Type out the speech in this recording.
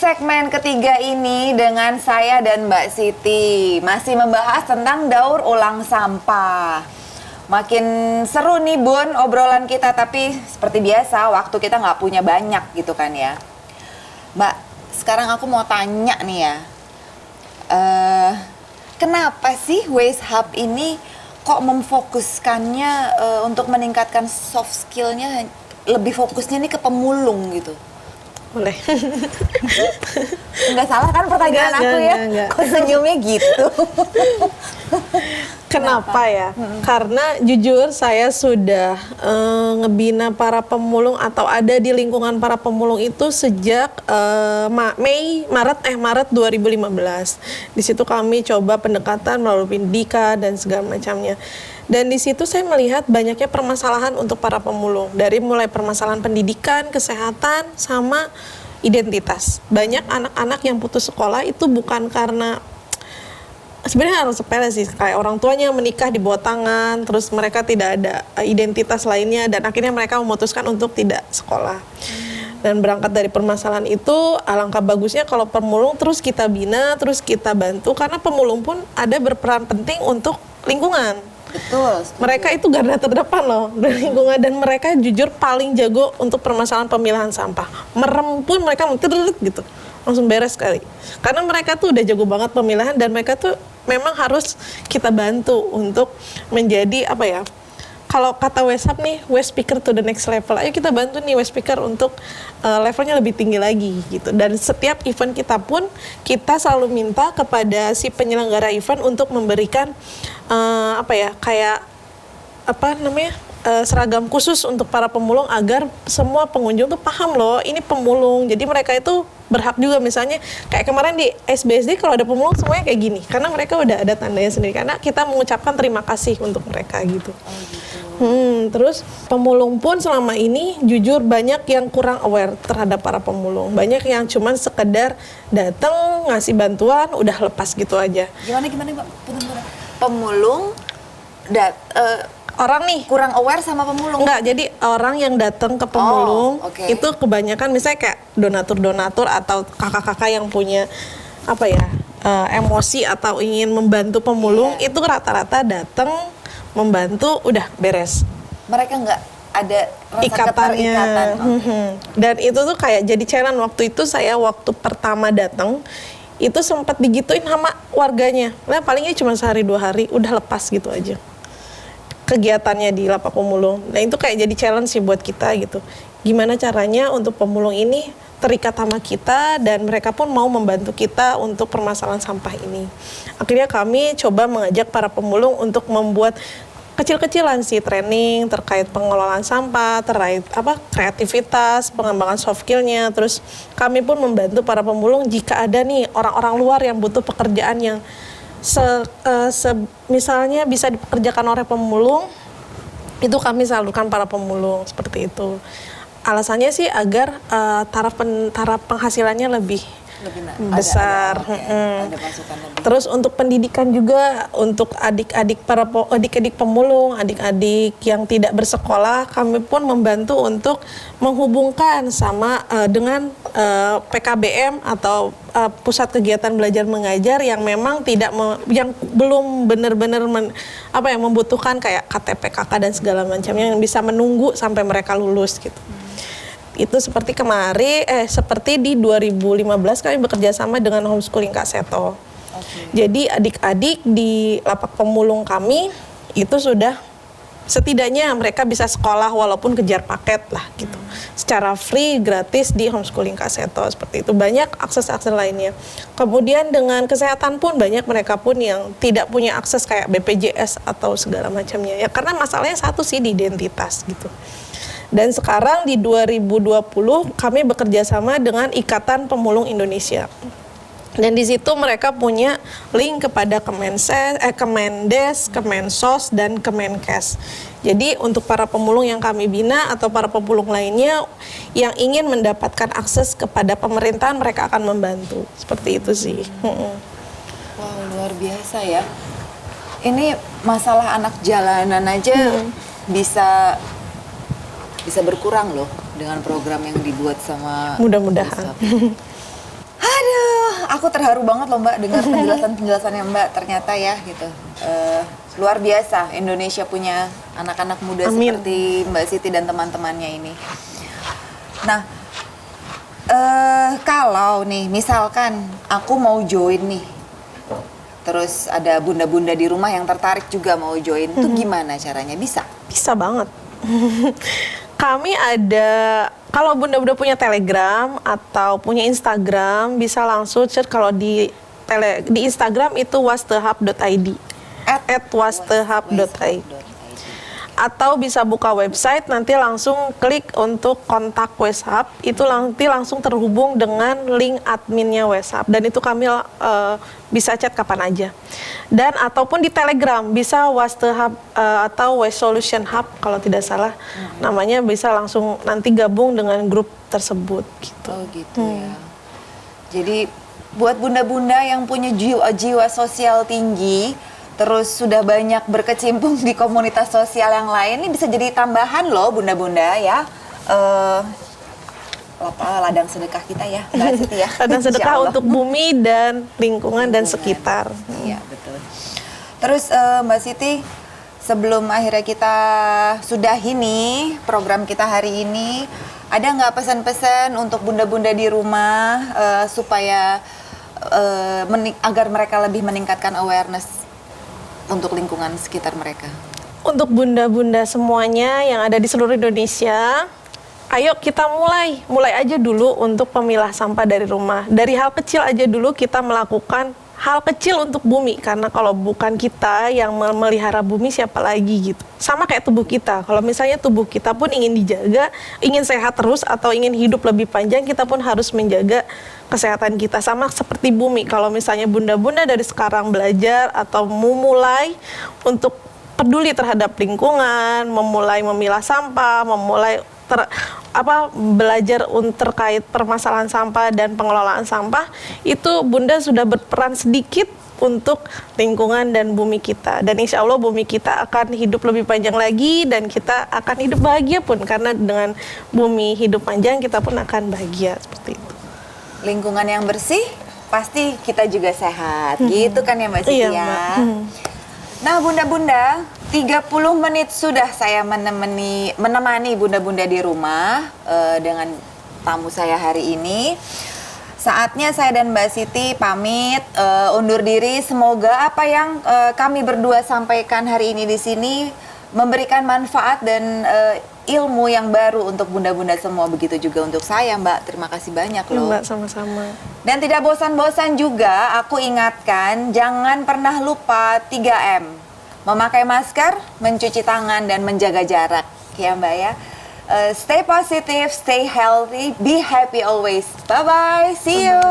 segmen ketiga ini dengan saya dan Mbak Siti masih membahas tentang daur ulang sampah. Makin seru nih Bun obrolan kita, tapi seperti biasa waktu kita nggak punya banyak gitu kan ya. Mbak, sekarang aku mau tanya nih ya, kenapa sih Waste Hub ini kok memfokuskannya untuk meningkatkan soft skillnya, lebih fokusnya nih ke pemulung gitu? Boleh. Nggak salah kan pertanyaan aku ya? Enggak. Kok senyumnya gitu? Kenapa ya? Karena jujur saya sudah ngebina para pemulung atau ada di lingkungan para pemulung itu sejak Maret 2015. Di situ kami coba pendekatan melalui pendidikan dan segala macamnya. Dan di situ saya melihat banyaknya permasalahan untuk para pemulung, dari mulai permasalahan pendidikan, kesehatan, sama identitas. Banyak anak-anak yang putus sekolah itu bukan karena, sebenarnya harus sepele sih, kayak orang tuanya menikah di bawah tangan, terus mereka tidak ada identitas lainnya, dan akhirnya mereka memutuskan untuk tidak sekolah. Dan berangkat dari permasalahan itu, alangkah bagusnya kalau pemulung terus kita bina, terus kita bantu, karena pemulung pun ada berperan penting untuk lingkungan. Betul. Mereka itu garda terdepan loh dari lingkungan, dan mereka jujur paling jago untuk permasalahan pemilahan sampah. Merem pun mereka gitu, langsung beres sekali. Karena mereka tuh udah jago banget pemilahan, dan mereka tuh memang harus kita bantu untuk menjadi apa ya? Kalau kata Waste Hub nih, waste picker to the next level. Ayo kita bantu nih waste picker untuk levelnya lebih tinggi lagi gitu. Dan setiap event kita pun kita selalu minta kepada si penyelenggara event untuk memberikan seragam khusus untuk para pemulung agar semua pengunjung tuh paham loh ini pemulung. Jadi mereka itu berhak juga, misalnya kayak kemarin di SBSD kalau ada pemulung semuanya kayak gini, karena mereka udah ada tandanya sendiri, karena kita mengucapkan terima kasih untuk mereka gitu. Terus pemulung pun selama ini jujur banyak yang kurang aware terhadap para pemulung. Banyak yang cuman sekedar datang ngasih bantuan udah lepas gitu aja. Gimana Mbak? Pemulung orang nih kurang aware sama pemulung? Enggak, jadi orang yang datang ke pemulung itu kebanyakan misalnya kayak donatur atau kakak-kakak yang punya emosi atau ingin membantu pemulung, itu rata-rata datang membantu udah beres. Mereka nggak ada rasa ikatannya. keterikatan. Dan itu tuh kayak jadi challenge. Waktu itu saya waktu pertama datang itu sempat digituin sama warganya. Nah palingnya cuma sehari 2 hari udah lepas gitu aja kegiatannya di lapak pemulung. Nah itu kayak jadi challenge sih buat kita gitu. Gimana caranya untuk pemulung ini terikat sama kita, dan mereka pun mau membantu kita untuk permasalahan sampah ini. Akhirnya kami coba mengajak para pemulung untuk membuat kecil-kecilan sih training terkait pengelolaan sampah, terkait kreativitas, pengembangan soft skill-nya. Terus kami pun membantu para pemulung jika ada nih orang-orang luar yang butuh pekerjaan yang misalnya bisa dipekerjakan oleh pemulung, itu kami salurkan para pemulung seperti itu. Alasannya sih agar taraf penghasilannya lebih besar. Ada masukan lebih. Terus untuk pendidikan juga untuk adik-adik pemulung, adik-adik yang tidak bersekolah, kami pun membantu untuk menghubungkan sama dengan PKBM atau pusat kegiatan belajar mengajar yang memang yang belum benar-benar membutuhkan kayak KTP KK dan segala macamnya, yang bisa menunggu sampai mereka lulus gitu. Itu seperti seperti di 2015 kami bekerja sama dengan homeschooling Kak Seto. Jadi adik-adik di lapak pemulung kami itu sudah setidaknya mereka bisa sekolah walaupun kejar paket lah gitu. Secara free, gratis di homeschooling Kak Seto seperti itu. Banyak akses-akses lainnya. Kemudian dengan kesehatan pun banyak mereka pun yang tidak punya akses kayak BPJS atau segala macamnya. Ya karena masalahnya satu sih di identitas gitu. Dan sekarang di 2020 kami bekerja sama dengan Ikatan Pemulung Indonesia. Dan di situ mereka punya link kepada Kemendes, Kemensos, dan Kemenkes. Jadi untuk para pemulung yang kami bina atau para pemulung lainnya yang ingin mendapatkan akses kepada pemerintahan, mereka akan membantu. Seperti itu sih. Wow, luar biasa ya. Ini masalah anak jalanan aja bisa berkurang loh dengan program yang dibuat sama mudah-mudahan. Aduh, aku terharu banget loh Mbak dengar penjelasan-penjelasannya Mbak, ternyata ya gitu. Luar biasa Indonesia punya anak-anak muda Amin. seperti Mbak Siti dan teman-temannya ini. Nah, kalau nih misalkan aku mau join nih, terus ada bunda-bunda di rumah yang tertarik juga mau join, itu gimana caranya? Bisa? Bisa banget. Kami ada, kalau bunda-bunda punya Telegram atau punya Instagram, bisa langsung chat. Kalau di Instagram itu wastehub.id, @wastehub.id. Atau bisa buka website, nanti langsung klik untuk kontak Weshub, itu nanti langsung terhubung dengan link adminnya Weshub, dan itu kami bisa chat kapan aja. Dan ataupun di Telegram bisa Wastehub atau Waste Solution Hub kalau tidak salah namanya, bisa langsung nanti gabung dengan grup tersebut gitu. Oh gitu ya. Jadi buat bunda-bunda yang punya jiwa sosial tinggi, terus sudah banyak berkecimpung di komunitas sosial yang lain, ini bisa jadi tambahan loh bunda-bunda ya. Ladang sedekah kita ya, Mbak Siti ya. Ladang sedekah Insya Allah. untuk bumi dan lingkungan dan sekitar. Iya betul. Terus Mbak Siti, sebelum akhirnya kita sudahi nih program kita hari ini, ada nggak pesan-pesan untuk bunda-bunda di rumah supaya agar mereka lebih meningkatkan awareness untuk lingkungan sekitar mereka? Untuk bunda-bunda semuanya yang ada di seluruh Indonesia, ayo kita mulai aja dulu untuk pemilah sampah dari rumah. Dari hal kecil aja dulu kita melakukan hal kecil untuk bumi, karena kalau bukan kita yang memelihara bumi, siapa lagi gitu. Sama kayak tubuh kita, kalau misalnya tubuh kita pun ingin dijaga, ingin sehat terus atau ingin hidup lebih panjang, kita pun harus menjaga kesehatan kita. Sama seperti bumi, kalau misalnya bunda-bunda dari sekarang belajar atau memulai untuk peduli terhadap lingkungan, memulai memilah sampah, memulai belajar terkait permasalahan sampah dan pengelolaan sampah, itu bunda sudah berperan sedikit untuk lingkungan dan bumi kita. Dan insya Allah bumi kita akan hidup lebih panjang lagi, dan kita akan hidup bahagia pun, karena dengan bumi hidup panjang kita pun akan bahagia, seperti itu. Lingkungan yang bersih, pasti kita juga sehat. Gitu kan ya Mbak Siti Iya, ya? Mbak. Nah bunda-bunda, 30 menit sudah saya menemani bunda-bunda di rumah dengan tamu saya hari ini. Saatnya saya dan Mbak Siti pamit undur diri. Semoga apa yang kami berdua sampaikan hari ini di sini memberikan manfaat dan ilmu yang baru untuk bunda-bunda semua. Begitu juga untuk saya Mbak. Terima kasih banyak loh. Mbak, sama-sama. Dan tidak bosan-bosan juga aku ingatkan, jangan pernah lupa 3M. Memakai masker, mencuci tangan, dan menjaga jarak. Ya Mbak ya. Stay positive, stay healthy, be happy always. Bye-bye, see you.